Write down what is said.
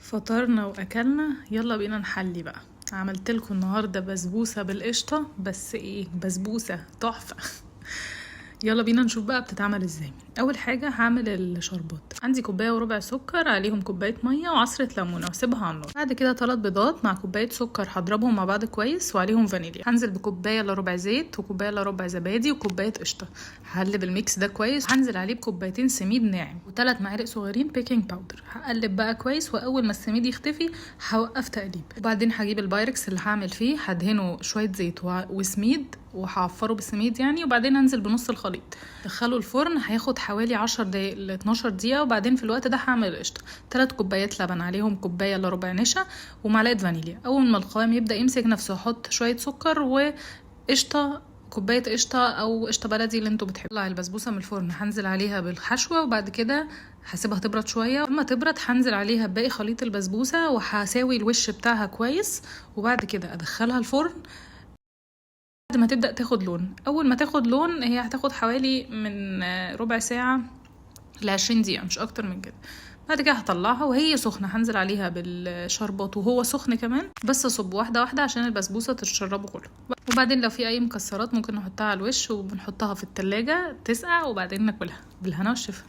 فطرنا واكلنا، يلا بينا نحلي بقى. عملت لكم النهارده بسبوسه بالقشطه، بس ايه، بسبوسه تحفه. يلا بينا نشوف بقى بتتعمل ازاي. اول حاجه هعمل الشربات. عندي كوبايه وربع سكر، عليهم كوبايه ميه وعصره ليمونه واسيبها على النار. بعد كده 3 بيضات مع كوبايه سكر هضربهم مع بعض كويس، وعليهم فانيليا. هنزل بكوبايه الا ربع زيت وكوبايه الا ربع زبادي وكوبايه قشطه. هقلب الميكس ده كويس. هنزل عليه بكوبايتين سميد ناعم و3 معالق صغيرين بيكنج باودر. هقلب بقى كويس، واول ما السميد يختفي هوقف تقليب. وبعدين هجيب البايركس اللي هعمل فيه، هدهنه شويه زيت وسميد وهعفره بالسميد يعني. وبعدين انزل بنص الخليط، دخله الفرن. هياخد حوالي 10 دقايق ل 12 دقيقه. وبعدين في الوقت ده هعمل القشطه. 3 كوبايات لبن، عليهم كوبايه الا ربع نشا ومعلقه فانيليا. اول ما القوام يبدا يمسك نفسه احط شويه سكر وقشطه، كوبايه قشطه او قشطه بلدي اللي انتوا بتحبوا. طلع البسبوسه من الفرن، هنزل عليها بالحشوه. وبعد كده هسيبها تبرد شويه. لما تبرد هنزل عليها باقي خليط البسبوسه، وهساوي الوش بتاعها كويس. وبعد كده ادخلها الفرن بعد ما تبدأ تاخد لون. اول ما تاخد لون هي هتاخد حوالي من ربع ساعة ل20 دقيقة، مش اكتر من كده. بعد كده هطلعها وهي سخنة، هنزل عليها بالشربات وهو سخن كمان، بس اصب واحدة واحدة عشان البسبوسة تشربه كله. وبعدين لو في اي مكسرات ممكن نحطها على الوش، وبنحطها في التلاجة تسقع، وبعدين ناكلها بالهنا والشفا.